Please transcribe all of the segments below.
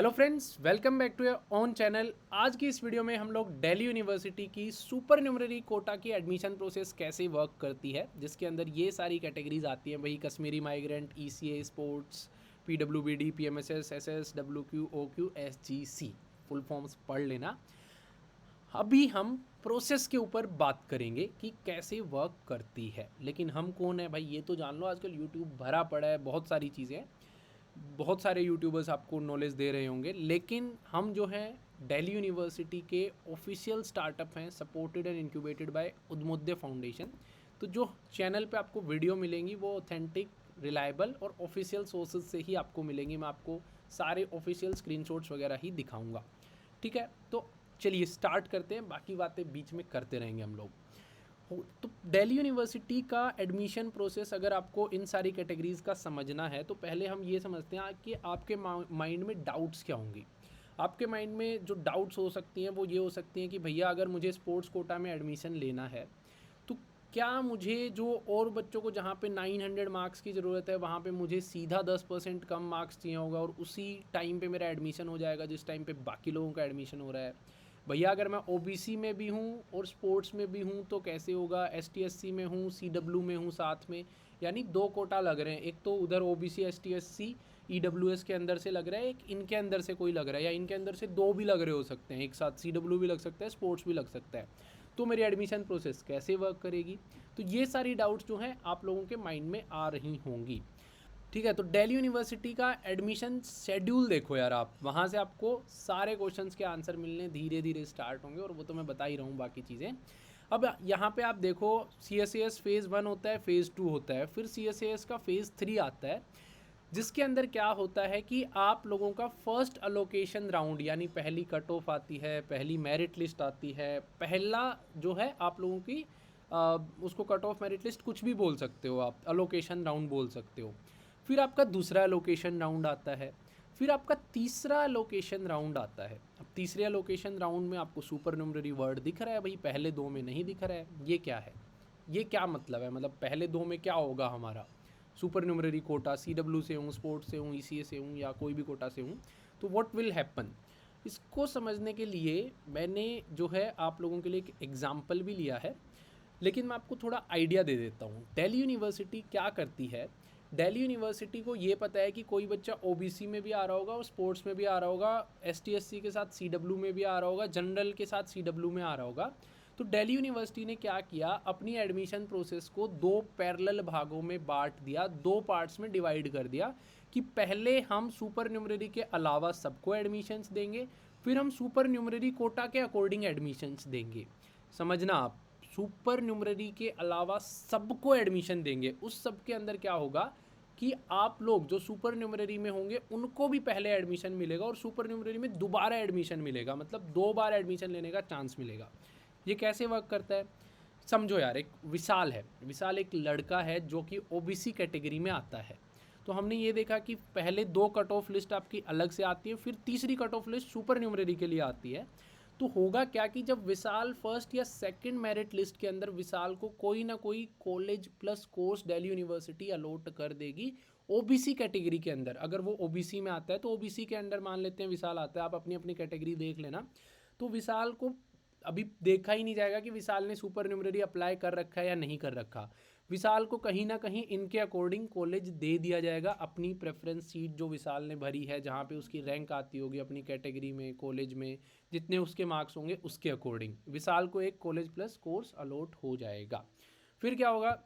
Hello friends, welcome back to your own channel. आज की इस वीडियो में हम लोग दिल्ली यूनिवर्सिटी की सुपर न्यूमररी कोटा की एडमिशन प्रोसेस कैसे वर्क करती है, जिसके अंदर ये सारी कैटेगरीज आती हैं। वही कश्मीरी माइग्रेंट, ईसीए, स्पोर्ट्स, पीडब्ल्यूबीडी, PMSS, SS, WQ, OQ, SGC, full forms पढ़ लेना। अभी हम प्रोसेस के ऊपर बात करेंगे कि कैसे वर्क करती है। लेकिन हम कौन है भाई, ये तो जान लो। आजकल यूट्यूब भरा पड़ा है, बहुत सारी चीज़ें हैं, बहुत सारे यूट्यूबर्स आपको नॉलेज दे रहे होंगे। लेकिन हम जो हैं दिल्ली यूनिवर्सिटी के ऑफिशियल स्टार्टअप हैं, सपोर्टेड एंड इंक्यूबेटेड बाय उद्मोद्य फाउंडेशन। तो जो चैनल पे आपको वीडियो मिलेंगी वो ऑथेंटिक, रिलायबल और ऑफिशियल सोर्सेज से ही आपको मिलेंगी। मैं आपको सारे ऑफिशियल स्क्रीनशॉट्स वगैरह ही दिखाऊंगा, ठीक है। तो चलिए स्टार्ट करते हैं, बाकी बातें बीच में करते रहेंगे हम लोग। तो दिल्ली यूनिवर्सिटी का एडमिशन प्रोसेस अगर आपको इन सारी कैटेगरीज़ का समझना है तो पहले हम ये समझते हैं कि आपके माइंड में डाउट्स क्या होंगी। आपके माइंड में जो डाउट्स हो सकती हैं वो ये हो सकती हैं कि भैया अगर मुझे स्पोर्ट्स कोटा में एडमिशन लेना है तो क्या मुझे जो और बच्चों को जहाँ पे 900 मार्क्स की ज़रूरत है वहाँ पे मुझे सीधा 10% कम मार्क्स चाहिए होगा और उसी टाइम पे मेरा एडमिशन हो जाएगा जिस टाइम पे बाकी लोगों का एडमिशन हो रहा है। भैया अगर मैं ओबीसी में भी हूँ और स्पोर्ट्स में भी हूँ तो कैसे होगा, एसटीएससी में हूँ, सीडब्ल्यू में हूँ साथ में, यानी दो कोटा लग रहे हैं। एक तो उधर ओबीसी एसटीएससी ईडब्ल्यूएस के अंदर से लग रहा है, एक इनके अंदर से कोई लग रहा है, या इनके अंदर से दो भी लग रहे हो सकते हैं एक साथ, सीडब्ल्यू भी लग सकता है, स्पोर्ट्स भी लग सकता है। तो मेरी एडमिशन प्रोसेस कैसे वर्क करेगी, तो ये सारी डाउट्स जो हैं आप लोगों के माइंड में आ रही होंगी, ठीक है। तो दिल्ली यूनिवर्सिटी का एडमिशन शेड्यूल देखो यार, आप वहाँ से आपको सारे क्वेश्चंस के आंसर मिलने धीरे धीरे स्टार्ट होंगे, और वो तो मैं बता ही रहा हूँ बाकी चीज़ें। अब यहाँ पे आप देखो, सी एस एस फेज़ 1 होता है, फेज़ 2 होता है, फिर सी एस एस का फेज़ 3 आता है, जिसके अंदर क्या होता है कि आप लोगों का फर्स्ट अलोकेशन राउंड, यानी पहली कट ऑफ आती है, पहली मेरिट लिस्ट आती है, पहला जो है आप लोगों की उसको कट ऑफ मेरिट लिस्ट कुछ भी बोल सकते हो, आप अलोकेशन राउंड बोल सकते हो। फिर आपका दूसरा अलोकेशन राउंड आता है, फिर आपका तीसरा अलोकेशन राउंड आता है। अब तीसरे अलोकेशन राउंड में आपको सुपर न्यूमररी वर्ड दिख रहा है भाई, पहले दो में नहीं दिख रहा है। ये क्या है, ये क्या मतलब है, मतलब पहले दो में क्या होगा हमारा, सुपर न्यूमररी कोटा, सीडब्ल्यू से हूँ, स्पोर्ट्स से हूँ, ईसीए से हूँ, या कोई भी कोटा से हूँ, तो व्हाट विल हैपन। इसको समझने के लिए मैंने जो है आप लोगों के लिए एक एग्जाम्पल भी लिया है, लेकिन मैं आपको थोड़ा आइडिया दे देता हूँ। दिल्ली यूनिवर्सिटी क्या करती है, दिल्ली यूनिवर्सिटी को ये पता है कि कोई बच्चा ओबीसी में भी आ रहा होगा और स्पोर्ट्स में भी आ रहा होगा, एसटीएससी के साथ सीडब्ल्यू में भी आ रहा होगा, जनरल के साथ सीडब्ल्यू में आ रहा होगा। तो दिल्ली यूनिवर्सिटी ने क्या किया, अपनी एडमिशन प्रोसेस को दो पैरेलल भागों में बांट दिया, दो पार्ट्स में डिवाइड कर दिया कि पहले हम सुपर न्यूमररी के अलावा सबको एडमिशन्स देंगे, फिर हम सुपर न्यूमररी कोटा के अकॉर्डिंग एडमिशन्स देंगे। समझना आप, सुपर न्यूमररी के अलावा सबको एडमिशन देंगे। उस सब के अंदर क्या होगा कि आप लोग जो सुपर न्यूमररी में होंगे उनको भी पहले एडमिशन मिलेगा और सुपर न्यूमररी में दोबारा एडमिशन मिलेगा, मतलब दो बार एडमिशन लेने का चांस मिलेगा। ये कैसे वर्क करता है समझो यार। एक विशाल है, विशाल एक लड़का है जो कि ओबीसी कैटेगरी में आता है। तो हमने ये देखा कि पहले दो कट ऑफ लिस्ट आपकी अलग से आती है, फिर तीसरी cut off list supernumerary के लिए आती है। तो होगा क्या कि जब विशाल फर्स्ट या सेकंड मेरिट लिस्ट के अंदर विशाल को कोई ना कोई college plus course Delhi University allot कर देगी ओबीसी कैटेगरी के अंदर। अगर वो ओबीसी में आता है तो ओबीसी के अंडर मान लेते हैं विशाल आता है, आप अपनी अपनी कैटेगरी देख लेना। तो विशाल को अभी देखा ही नहीं जाएगा कि विशाल ने सुपर न्यूमररी अप्लाई कर रखा है या नहीं कर रखा। विशाल को कहीं ना कहीं इनके अकॉर्डिंग कॉलेज दे दिया जाएगा, अपनी प्रेफरेंस सीट जो विशाल ने भरी है, जहाँ पे उसकी रैंक आती होगी अपनी कैटेगरी में, कॉलेज में जितने उसके मार्क्स होंगे उसके अकॉर्डिंग विशाल को एक कॉलेज प्लस कोर्स अलॉट हो जाएगा। फिर क्या होगा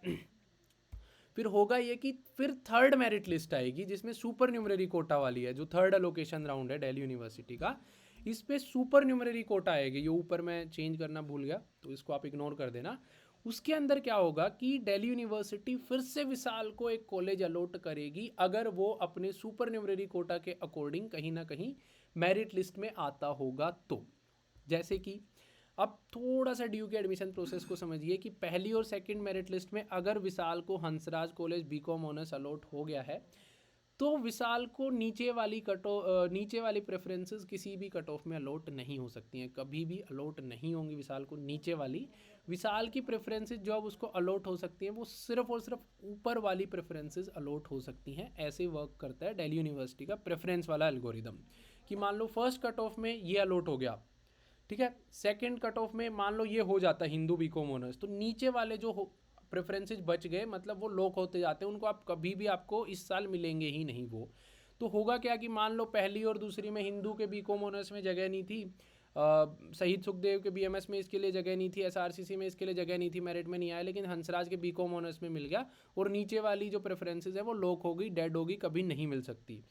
फिर होगा ये कि फिर थर्ड मेरिट लिस्ट आएगी जिसमें सुपर न्यूमररी कोटा वाली है, जो थर्ड अलोकेशन राउंड है दिल्ली यूनिवर्सिटी का। इस पे सुपर न्यूमररी कोटा आएगी, ये ऊपर मैं चेंज करना भूल गया तो इसको आप इग्नोर कर देना। उसके अंदर क्या होगा कि दिल्ली यूनिवर्सिटी फिर से विशाल को एक कॉलेज अलॉट करेगी अगर वो अपने सुपर न्यूमररी कोटा के अकॉर्डिंग कहीं ना कहीं मेरिट लिस्ट में आता होगा तो। जैसे कि अब थोड़ा सा ड्यू के एडमिशन प्रोसेस को समझिए कि पहली और सेकंड मेरिट लिस्ट में अगर विशाल को Hansraj college BCom honours allot हो गया है तो विशाल को नीचे वाली प्रेफरेंसेस किसी भी कट ऑफ में अलॉट नहीं हो सकती हैं, कभी भी अलॉट नहीं होंगी विशाल को नीचे वाली। विशाल की प्रेफरेंसेस जो अब उसको अलॉट हो सकती हैं वो सिर्फ और सिर्फ ऊपर वाली प्रेफरेंसेस अलॉट हो सकती हैं। ऐसे वर्क करता है दिल्ली यूनिवर्सिटी का प्रेफरेंस वाला एल्गोरिदम कि मान लो फर्स्ट कट ऑफ में ये अलॉट हो गया, ठीक है, सेकंड कट ऑफ में मान लो ये हो जाता हिंदू बीकॉम ऑनर्स, तो नीचे वाले जो प्रेफरेंसेज बच गए मतलब वो लॉक होते जाते हैं, उनको आप कभी भी आपको इस साल मिलेंगे ही नहीं वो। तो होगा क्या कि मान लो पहली और दूसरी में हिंदू के बीकॉम ऑनर्स में जगह नहीं थी, शहीद सुखदेव के बीएमएस में इसके लिए जगह नहीं थी, एसआरसीसी में इसके लिए जगह नहीं थी, मेरिट में नहीं आया, लेकिन हंसराज के बीकॉम ऑनर्स में मिल गया और नीचे वाली जो प्रेफरेंसेज है वो लॉक हो गई, डेड होगी, कभी नहीं मिल सकती।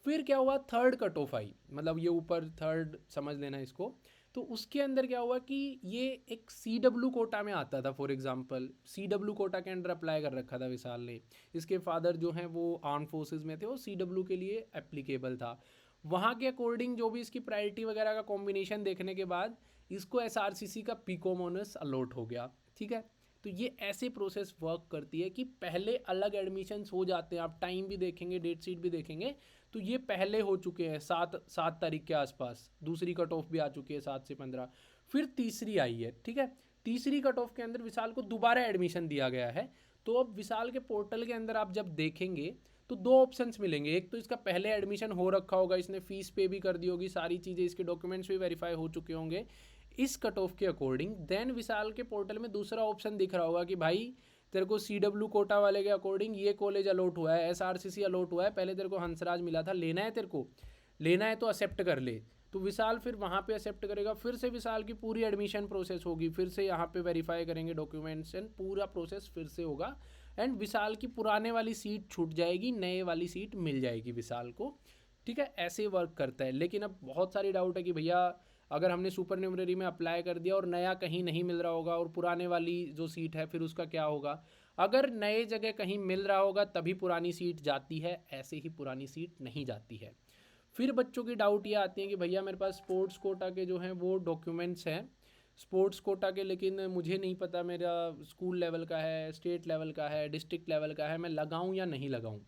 फिर क्या हुआ, थर्ड कट ऑफ आई, मतलब ये ऊपर थर्ड समझ लेना इसको। तो उसके अंदर क्या हुआ कि ये एक CW कोटा में आता था, फॉर एग्जांपल CW कोटा के अंडर अप्लाई कर रखा था विशाल ने, इसके फादर जो हैं वो आर्म फोर्सेस में थे, वो CW के लिए एप्लीकेबल था। वहाँ के अकॉर्डिंग जो भी इसकी प्रायोरिटी वगैरह का कॉम्बिनेशन देखने के बाद इसको SRCC का बीकॉम ऑनर्स अलॉट हो गया, ठीक है। तो ये ऐसे प्रोसेस वर्क करती है कि पहले अलग एडमिशन्स हो जाते हैं, आप टाइम भी देखेंगे, डेट शीट भी देखेंगे, तो ये पहले हो चुके हैं 7 तारीख के आसपास, दूसरी कट ऑफ भी आ चुकी है 7 से 15, फिर तीसरी आई है, ठीक है। तीसरी कट ऑफ के अंदर विशाल को दोबारा एडमिशन दिया गया है। तो अब विशाल के पोर्टल के अंदर आप जब देखेंगे तो दो ऑप्शंस मिलेंगे, एक तो इसका पहले एडमिशन हो रखा होगा, इसने फीस पे भी कर दी होगी, सारी चीज़ें, इसके डॉक्यूमेंट्स भी वेरीफाई हो चुके होंगे इस कट ऑफ के अकॉर्डिंग। देन विशाल के पोर्टल में दूसरा ऑप्शन दिख रहा होगा कि भाई तेरे को CW कोटा वाले के अकॉर्डिंग ये कॉलेज अलॉट हुआ है, SRCC अलॉट हुआ है, पहले तेरे को हंसराज मिला था, लेना है तेरे को, लेना है तो एक्सेप्ट कर ले। तो विशाल फिर वहाँ पे एक्सेप्ट करेगा, फिर से विशाल की पूरी एडमिशन प्रोसेस होगी, फिर से यहाँ पे वेरीफाई करेंगे डॉक्यूमेंट्स एंड पूरा प्रोसेस फिर से होगा, एंड विशाल की पुराने वाली सीट छूट जाएगी, नए वाली सीट मिल जाएगी विशाल को, ठीक है। ऐसे वर्क करता है। लेकिन अब बहुत सारी डाउट है कि भैया अगर हमने सुपर न्यूमररी में अप्लाई कर दिया और नया कहीं नहीं मिल रहा होगा और पुराने वाली जो सीट है फिर उसका क्या होगा। अगर नए जगह कहीं मिल रहा होगा तभी पुरानी सीट जाती है, ऐसे ही पुरानी सीट नहीं जाती है। फिर बच्चों की डाउट ये आती है कि भैया मेरे पास स्पोर्ट्स कोटा के जो हैं वो डॉक्यूमेंट्स हैं स्पोर्ट्स कोटा के, लेकिन मुझे नहीं पता मेरा स्कूल लेवल का है, स्टेट लेवल का है, डिस्ट्रिक्ट लेवल का है, मैं लगाऊं या नहीं लगाऊं।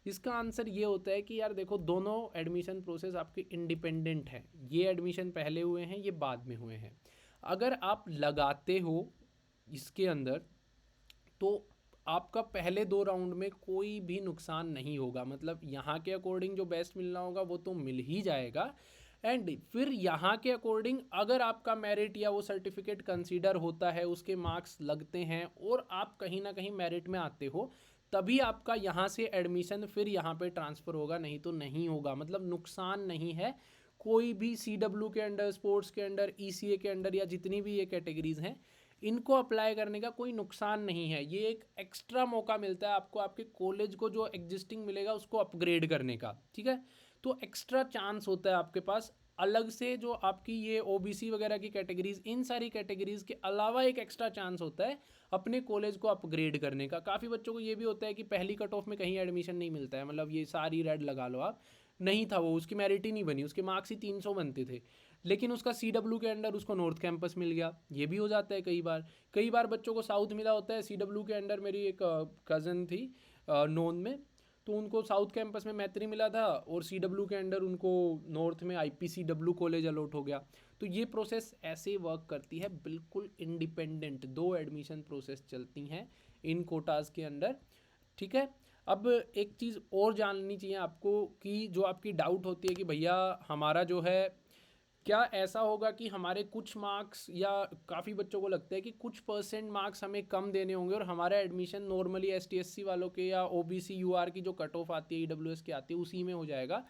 इसका आंसर ये होता है कि यार देखो, दोनों एडमिशन प्रोसेस आपके इंडिपेंडेंट हैं, ये एडमिशन पहले हुए हैं, ये बाद में हुए हैं। अगर आप लगाते हो इसके अंदर तो आपका पहले 2 राउंड में कोई भी नुकसान नहीं होगा, मतलब यहाँ के अकॉर्डिंग जो बेस्ट मिलना होगा वो तो मिल ही जाएगा, एंड फिर यहाँ के अकॉर्डिंग अगर आपका मेरिट या वो सर्टिफिकेट कंसीडर होता है, उसके मार्क्स लगते हैं और आप कहीं ना कहीं मेरिट में आते हो, तभी आपका यहाँ से एडमिशन फिर यहाँ पे ट्रांसफ़र होगा, नहीं तो नहीं होगा। मतलब नुकसान नहीं है कोई भी। CW के अंडर, स्पोर्ट्स के अंडर, ECA के अंडर या जितनी भी ये कैटेगरीज़ हैं, इनको अप्लाई करने का कोई नुकसान नहीं है। ये एक एक्स्ट्रा मौका मिलता है आपको, आपके कॉलेज को जो एग्जिस्टिंग मिलेगा उसको अपग्रेड करने का, ठीक है। तो एक्स्ट्रा चांस होता है आपके पास अलग से, जो आपकी ये OBC वगैरह की कैटेगरीज, इन सारी कैटेगरीज के अलावा एक एक्स्ट्रा चांस होता है अपने कॉलेज को अपग्रेड करने का। काफ़ी बच्चों को ये भी होता है कि पहली कट ऑफ में कहीं एडमिशन नहीं मिलता है, मतलब ये सारी रेड लगा लो आप, नहीं था वो, उसकी मेरिट ही नहीं बनी, उसके मार्क्स ही 300 बनते थे, लेकिन उसका CW के अंडर उसको नॉर्थ कैंपस मिल गया। ये भी हो जाता है कई बार बच्चों को साउथ मिला होता है। CW के अंडर मेरी एक कज़न थी नॉन में, तो उनको साउथ कैंपस में मैत्री मिला था और CW के अंडर उनको नॉर्थ में IPCW कॉलेज अलॉट हो गया। तो ये प्रोसेस ऐसे वर्क करती है, बिल्कुल इंडिपेंडेंट, 2 एडमिशन प्रोसेस चलती हैं इन कोटाज़ के अंदर, ठीक है। अब एक चीज़ और जाननी चाहिए आपको कि जो आपकी डाउट होती है कि भैया हमारा जो है क्या ऐसा होगा कि हमारे कुछ मार्क्स, या काफ़ी बच्चों को लगता है कि कुछ परसेंट मार्क्स हमें कम देने होंगे और हमारा एडमिशन नॉर्मली ST SC वालों के या OBC UR की जो कट ऑफ आती है, EWS की आती है, उसी में हो जाएगा।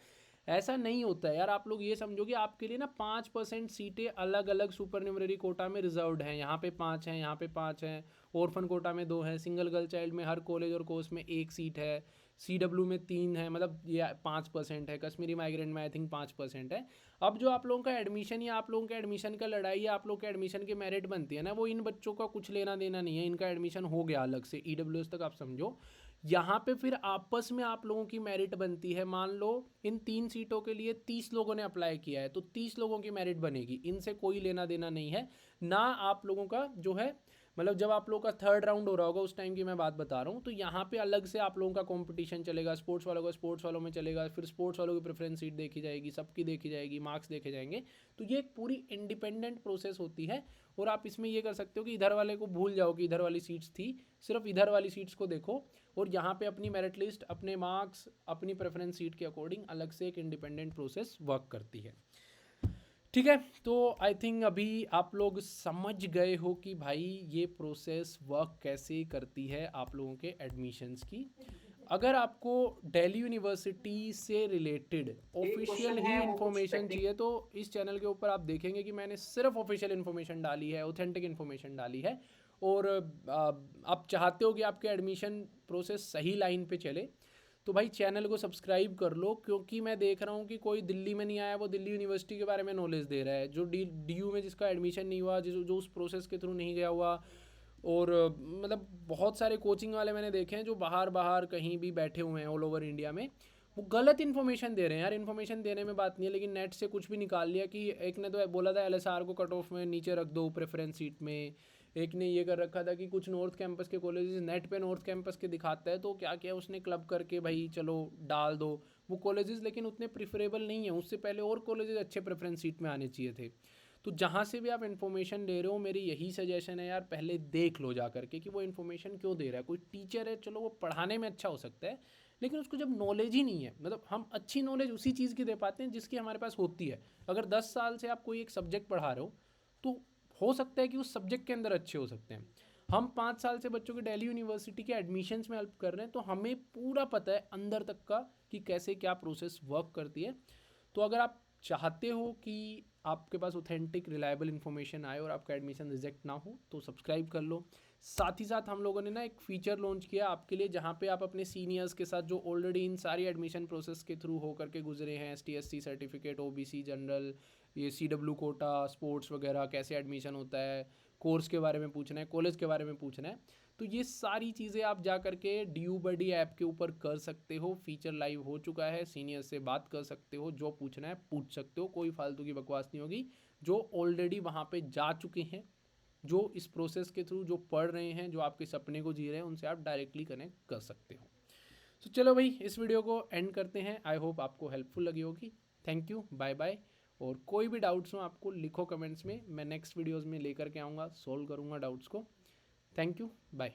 ऐसा नहीं होता है यार। आप लोग ये समझो कि आपके लिए ना 5% सीटें अलग अलग सुपर न्यूमररी कोटा में रिजर्व्ड हैं। यहाँ पे 5 हैं, यहाँ पे 5 हैं, ऑर्फन कोटा में 2 हैं, सिंगल गर्ल चाइल्ड में हर कॉलेज और कोर्स में 1 सीट है, CW में 3 है, मतलब ये 5% है, कश्मीरी माइग्रेंट में आई थिंक 5% है। अब जो आप लोगों का एडमिशन या आप लोगों के एडमिशन का लड़ाई या आप लोगों के एडमिशन की मेरिट बनती है ना, वो इन बच्चों का कुछ लेना देना नहीं है। इनका एडमिशन हो गया अलग से EWS तक, आप समझो। यहाँ पे फिर आपस में आप लोगों की मेरिट बनती है। मान लो इन 3 सीटों के लिए 30 लोगों ने अप्लाई किया है, तो 30 लोगों की मेरिट बनेगी, इनसे कोई लेना देना नहीं है ना। आप लोगों का जो है मतलब जब आप लोगों का थर्ड राउंड हो रहा होगा उस टाइम की मैं बात बता रहा हूँ, तो यहाँ पे अलग से आप लोगों का कंपटीशन चलेगा, स्पोर्ट्स वालों का स्पोर्ट्स वालों में चलेगा, फिर स्पोर्ट्स वालों की प्रेफरेंस सीट देखी जाएगी, सबकी देखी जाएगी, मार्क्स देखे जाएंगे। तो ये एक पूरी इंडिपेंडेंट प्रोसेस होती है। और आप इसमें ये कर सकते हो कि इधर वाले को भूल जाओ कि इधर वाली सीट्स थी, सिर्फ इधर वाली सीट्स को देखो और यहाँ पे अपनी मेरिट लिस्ट, अपने मार्क्स, अपनी प्रेफरेंस सीट के अकॉर्डिंग अलग से एक इंडिपेंडेंट प्रोसेस वर्क करती है। ठीक है, तो आई थिंक अभी आप लोग समझ गए हो कि भाई ये प्रोसेस वर्क कैसे करती है आप लोगों के एडमिशन्स की। अगर आपको दिल्ली यूनिवर्सिटी से रिलेटेड ऑफिशियल ही इन्फॉर्मेशन चाहिए तो इस चैनल के ऊपर आप देखेंगे कि मैंने सिर्फ ऑफिशियल इन्फॉर्मेशन डाली है, ऑथेंटिक इन्फॉर्मेशन डाली है। और आप चाहते हो कि आपके एडमिशन प्रोसेस सही लाइन पे चले तो भाई चैनल को सब्सक्राइब कर लो, क्योंकि मैं देख रहा हूँ कि कोई दिल्ली में नहीं आया वो दिल्ली यूनिवर्सिटी के बारे में नॉलेज दे रहा है, जो DU में जिसका एडमिशन नहीं हुआ, जो उस प्रोसेस के थ्रू नहीं गया हुआ। और मतलब बहुत सारे कोचिंग वाले मैंने देखे हैं जो बाहर बाहर कहीं भी बैठे हुए हैं ऑल ओवर इंडिया में, वो गलत इन्फॉर्मेशन दे रहे हैं। यार इन्फॉर्मेशन देने में बात नहीं है, लेकिन नेट से कुछ भी निकाल लिया कि एक ने तो बोला था LSR को कट ऑफ में नीचे रख दो प्रेफरेंस सीट में, एक ने ये कर रखा था कि कुछ नॉर्थ कैंपस के कॉलेजेस नेट पे नॉर्थ कैंपस के दिखाता है तो क्या किया उसने क्लब करके भाई चलो डाल दो वो कॉलेजेस, लेकिन उतने प्रिफरेबल नहीं है, उससे पहले और कॉलेजेस अच्छे प्रेफरेंस सीट में आने चाहिए थे। तो जहाँ से भी आप इन्फॉर्मेशन ले रहे हो मेरी यही सजेशन है यार, पहले देख लो जा करके कि वो इन्फॉर्मेशन क्यों दे रहा है। कोई टीचर है चलो वो पढ़ाने में अच्छा हो सकता है, लेकिन उसको जब नॉलेज ही नहीं है, मतलब हम अच्छी नॉलेज उसी चीज़ की दे पाते हैं जिसकी हमारे पास होती है। अगर 10 साल से आप कोई एक सब्जेक्ट पढ़ा रहे हो तो हो सकता है कि उस सब्जेक्ट के अंदर अच्छे हो सकते हैं। हम 5 साल से बच्चों के दिल्ली यूनिवर्सिटी के एडमिशन्स में हेल्प कर रहे हैं, तो हमें पूरा पता है अंदर तक का कि कैसे क्या प्रोसेस वर्क करती है। तो अगर आप चाहते हो कि आपके पास ऑथेंटिक रिलायबल इन्फॉर्मेशन आए और आपका एडमिशन रिजेक्ट ना हो तो सब्सक्राइब कर लो। साथ ही साथ हम लोगों ने ना एक फ़ीचर लॉन्च किया आपके लिए, जहाँ पे आप अपने सीनियर्स के साथ जो ऑलरेडी इन सारी एडमिशन प्रोसेस के थ्रू हो करके गुजरे हैं, ST SC certificate, OBC general, ये CW कोटा, स्पोर्ट्स वगैरह, कैसे एडमिशन होता है, कोर्स के बारे में पूछना है, कॉलेज के बारे में पूछना है, तो ये सारी चीज़ें आप जा करके DU/Buddy ऐप के ऊपर कर सकते हो। फीचर लाइव हो चुका है, सीनियर से बात कर सकते हो, जो पूछना है पूछ सकते हो, कोई फालतू की बकवास नहीं होगी। जो ऑलरेडी वहाँ पे जा चुके हैं, जो इस प्रोसेस के थ्रू जो पढ़ रहे हैं, जो आपके सपने को जी रहे हैं, उनसे आप डायरेक्टली कनेक्ट कर सकते हो। तो चलो भाई इस वीडियो को एंड करते हैं। आई होप आपको हेल्पफुल लगी होगी। Thank you, bye bye. और कोई भी डाउट्स हो आपको लिखो कमेंट्स में, मैं नेक्स्ट वीडियोज़ में लेकर के आऊँगा, सॉल्व करूँगा डाउट्स को। Thank you, bye.